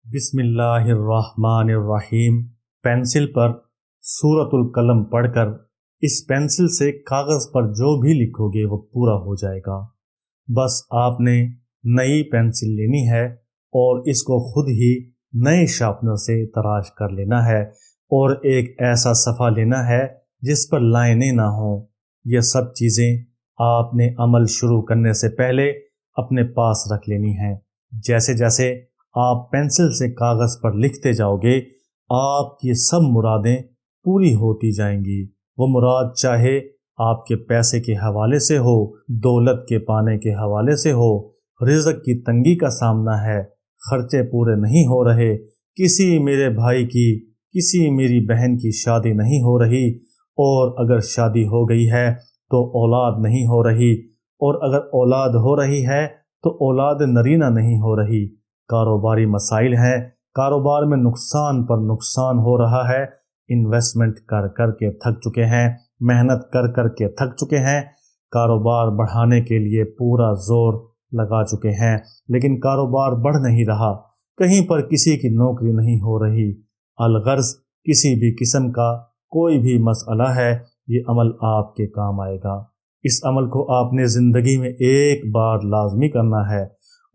بسم اللہ الرحمن الرحیم۔ پینسل پر سورۃ القلم پڑھ کر اس پینسل سے کاغذ پر جو بھی لکھو گے وہ پورا ہو جائے گا۔ بس آپ نے نئی پینسل لینی ہے اور اس کو خود ہی نئے شارپنر سے تراش کر لینا ہے اور ایک ایسا صفحہ لینا ہے جس پر لائنیں نہ ہوں۔ یہ سب چیزیں آپ نے عمل شروع کرنے سے پہلے اپنے پاس رکھ لینی ہیں۔ جیسے جیسے آپ پینسل سے کاغذ پر لکھتے جاؤ گے آپ کی سب مرادیں پوری ہوتی جائیں گی۔ وہ مراد چاہے آپ کے پیسے کے حوالے سے ہو، دولت کے پانے کے حوالے سے ہو، رزق کی تنگی کا سامنا ہے، خرچے پورے نہیں ہو رہے، کسی میرے بھائی کی، کسی میری بہن کی شادی نہیں ہو رہی، اور اگر شادی ہو گئی ہے تو اولاد نہیں ہو رہی، اور اگر اولاد ہو رہی ہے تو اولاد نرینہ نہیں ہو رہی، کاروباری مسائل ہیں، کاروبار میں نقصان پر نقصان ہو رہا ہے، انویسٹمنٹ کر کر کے تھک چکے ہیں، محنت کر کر کے تھک چکے ہیں، کاروبار بڑھانے کے لیے پورا زور لگا چکے ہیں لیکن کاروبار بڑھ نہیں رہا، کہیں پر کسی کی نوکری نہیں ہو رہی۔ الغرض کسی بھی قسم کا کوئی بھی مسئلہ ہے، یہ عمل آپ کے کام آئے گا۔ اس عمل کو آپ نے زندگی میں ایک بار لازمی کرنا ہے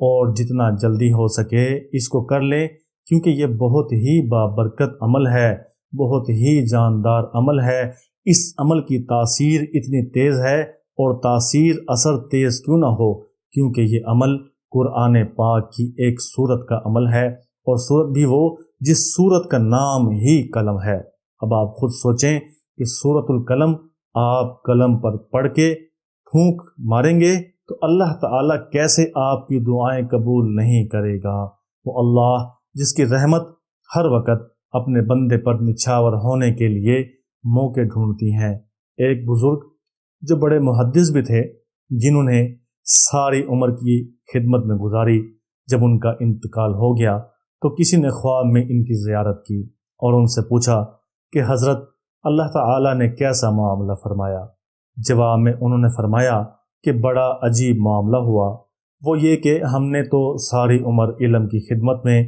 اور جتنا جلدی ہو سکے اس کو کر لیں، کیونکہ یہ بہت ہی بابرکت عمل ہے، بہت ہی جاندار عمل ہے۔ اس عمل کی تاثیر اتنی تیز ہے، اور تاثیر اثر تیز کیوں نہ ہو، کیونکہ یہ عمل قرآن پاک کی ایک سورت کا عمل ہے، اور سورت بھی وہ جس سورت کا نام ہی قلم ہے۔ اب آپ خود سوچیں کہ سورۃ القلم آپ قلم پر پڑھ کے پھونک ماریں گے تو اللہ تعالیٰ کیسے آپ کی دعائیں قبول نہیں کرے گا؟ وہ اللہ جس کی رحمت ہر وقت اپنے بندے پر نچھاور ہونے کے لیے موقع ڈھونڈتی ہیں۔ ایک بزرگ جو بڑے محدث بھی تھے، جنہوں نے ساری عمر کی خدمت میں گزاری، جب ان کا انتقال ہو گیا تو کسی نے خواب میں ان کی زیارت کی اور ان سے پوچھا کہ حضرت اللہ تعالیٰ نے کیسا معاملہ فرمایا؟ جواب میں انہوں نے فرمایا کہ بڑا عجیب معاملہ ہوا، وہ یہ کہ ہم نے تو ساری عمر علم کی خدمت میں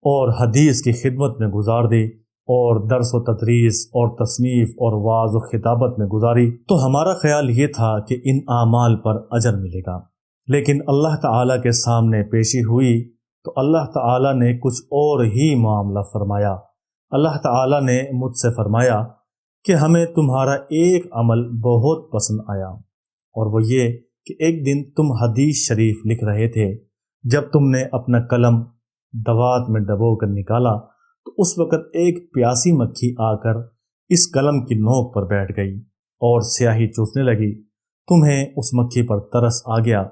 اور حدیث کی خدمت میں گزار دی، اور درس و تدریس اور تصنیف اور وعظ و خطابت میں گزاری، تو ہمارا خیال یہ تھا کہ ان اعمال پر اجر ملے گا، لیکن اللہ تعالیٰ کے سامنے پیشی ہوئی تو اللہ تعالیٰ نے کچھ اور ہی معاملہ فرمایا۔ اللہ تعالیٰ نے مجھ سے فرمایا کہ ہمیں تمہارا ایک عمل بہت پسند آیا، اور وہ یہ کہ ایک دن تم حدیث شریف لکھ رہے تھے، جب تم نے اپنا قلم دوات میں ڈبو کر نکالا تو اس وقت ایک پیاسی مکھی آ کر اس قلم کی نوک پر بیٹھ گئی اور سیاہی چوسنے لگی۔ تمہیں اس مکھی پر ترس آ گیا،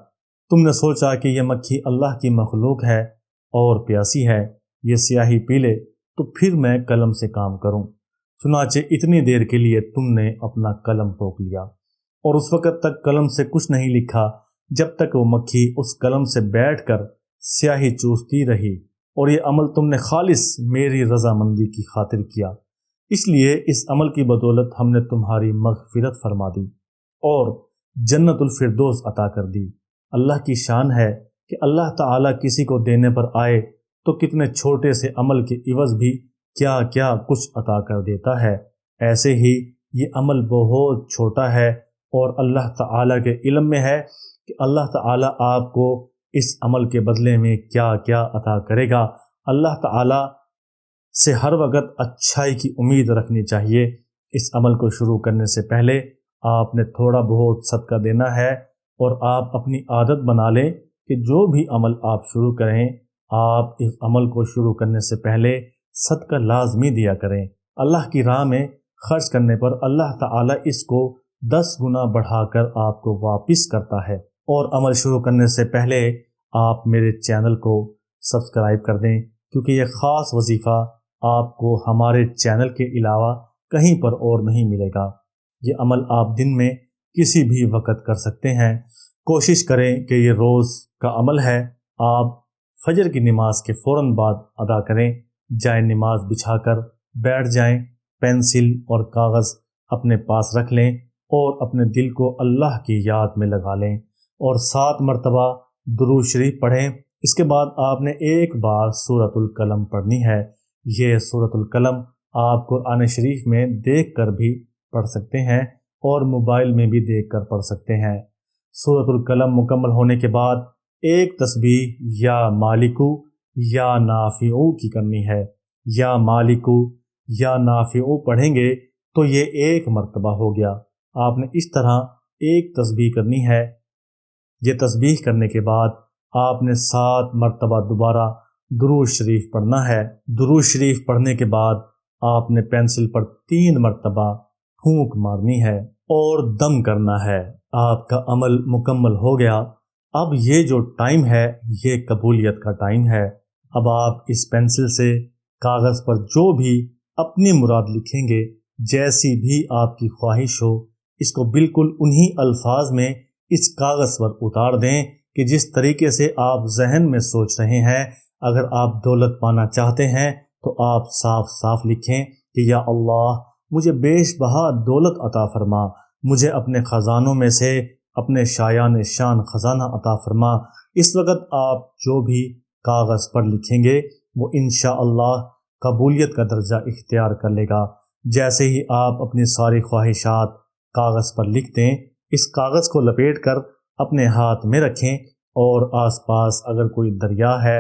تم نے سوچا کہ یہ مکھی اللہ کی مخلوق ہے اور پیاسی ہے، یہ سیاہی پی لے تو پھر میں قلم سے کام کروں۔ چنانچہ اتنی دیر کے لیے تم نے اپنا قلم ٹوک لیا اور اس وقت تک قلم سے کچھ نہیں لکھا جب تک وہ مکھی اس قلم سے بیٹھ کر سیاہی چوستی رہی، اور یہ عمل تم نے خالص میری رضامندی کی خاطر کیا، اس لیے اس عمل کی بدولت ہم نے تمہاری مغفرت فرما دی اور جنت الفردوس عطا کر دی۔ اللہ کی شان ہے کہ اللہ تعالیٰ کسی کو دینے پر آئے تو کتنے چھوٹے سے عمل کے عوض بھی کیا کیا کچھ عطا کر دیتا ہے۔ ایسے ہی یہ عمل بہت چھوٹا ہے، اور اللہ تعالیٰ کے علم میں ہے کہ اللہ تعالیٰ آپ کو اس عمل کے بدلے میں کیا کیا عطا کرے گا۔ اللہ تعالیٰ سے ہر وقت اچھائی کی امید رکھنی چاہیے۔ اس عمل کو شروع کرنے سے پہلے آپ نے تھوڑا بہت صدقہ دینا ہے، اور آپ اپنی عادت بنا لیں کہ جو بھی عمل آپ شروع کریں آپ اس عمل کو شروع کرنے سے پہلے صدقہ لازمی دیا کریں۔ اللہ کی راہ میں خرچ کرنے پر اللہ تعالیٰ اس کو 10 گنا بڑھا کر آپ کو واپس کرتا ہے۔ اور عمل شروع کرنے سے پہلے آپ میرے چینل کو سبسکرائب کر دیں، کیونکہ یہ خاص وظیفہ آپ کو ہمارے چینل کے علاوہ کہیں پر اور نہیں ملے گا۔ یہ عمل آپ دن میں کسی بھی وقت کر سکتے ہیں۔ کوشش کریں کہ یہ روز کا عمل ہے، آپ فجر کی نماز کے فوراً بعد ادا کریں۔ جائے نماز بچھا کر بیٹھ جائیں، پینسل اور کاغذ اپنے پاس رکھ لیں اور اپنے دل کو اللہ کی یاد میں لگا لیں، اور 7 مرتبہ درود شریف پڑھیں اس کے بعد آپ نے ایک بار سورۃ القلم پڑھنی ہے۔ یہ سورۃ القلم آپ قرآن شریف میں دیکھ کر بھی پڑھ سکتے ہیں اور موبائل میں بھی دیکھ کر پڑھ سکتے ہیں۔ سورۃ القلم مکمل ہونے کے بعد ایک تسبیح یا مالکو یا نافعو کی کرنی ہے۔ یا مالکو یا نافعو پڑھیں گے تو یہ ایک مرتبہ ہو گیا۔ آپ نے اس طرح ایک تسبیح کرنی ہے۔ یہ تسبیح کرنے کے بعد آپ نے 7 مرتبہ دوبارہ درود شریف پڑھنا ہے۔ درود شریف پڑھنے کے بعد آپ نے پینسل پر 3 مرتبہ پھونک مارنی ہے اور دم کرنا ہے۔ آپ کا عمل مکمل ہو گیا۔ اب یہ جو ٹائم ہے یہ قبولیت کا ٹائم ہے۔ اب آپ اس پینسل سے کاغذ پر جو بھی اپنی مراد لکھیں گے، جیسی بھی آپ کی خواہش ہو، اس کو بالکل انہی الفاظ میں اس کاغذ پر اتار دیں کہ جس طریقے سے آپ ذہن میں سوچ رہے ہیں۔ اگر آپ دولت پانا چاہتے ہیں تو آپ صاف صاف لکھیں کہ یا اللہ مجھے بیش بہا دولت عطا فرما، مجھے اپنے خزانوں میں سے اپنے شایان شان خزانہ عطا فرما۔ اس وقت آپ جو بھی کاغذ پر لکھیں گے وہ انشاءاللہ قبولیت کا درجہ اختیار کر لے گا۔ جیسے ہی آپ اپنی ساری خواہشات کاغذ پر لکھ دیں، اس کاغذ کو لپیٹ کر اپنے ہاتھ میں رکھیں اور آس پاس اگر کوئی دریا ہے،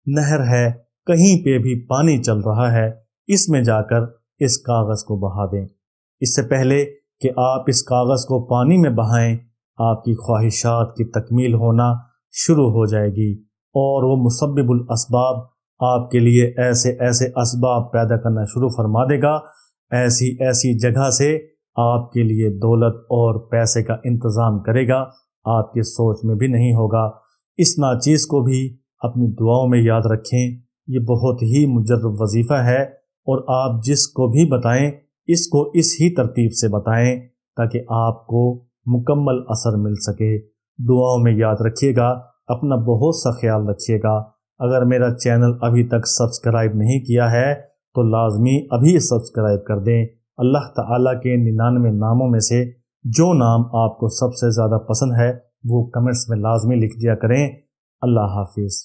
نہر ہے، کہیں پہ بھی پانی چل رہا ہے، اس میں جا کر اس کاغذ کو بہا دیں۔ اس سے پہلے کہ آپ اس کاغذ کو پانی میں بہائیں، آپ کی خواہشات کی تکمیل ہونا شروع ہو جائے گی اور وہ مسبب الاسباب آپ کے لیے ایسے ایسے اسباب پیدا کرنا شروع فرما دے گا، ایسی ایسی جگہ سے آپ کے لیے دولت اور پیسے کا انتظام کرے گا، آپ کی سوچ میں بھی نہیں ہوگا۔ اس ناچیز کو بھی اپنی دعاؤں میں یاد رکھیں۔ یہ بہت ہی مجرب وظیفہ ہے اور آپ جس کو بھی بتائیں اس کو اس ہی ترتیب سے بتائیں تاکہ آپ کو مکمل اثر مل سکے۔ دعاؤں میں یاد رکھیے گا، اپنا بہت سا خیال رکھیے گا۔ اگر میرا چینل ابھی تک سبسکرائب نہیں کیا ہے تو لازمی ابھی سبسکرائب کر دیں۔ اللہ تعالیٰ کے 99 ناموں میں سے جو نام آپ کو سب سے زیادہ پسند ہے وہ کمنٹس میں لازمی لکھ دیا کریں۔ اللہ حافظ۔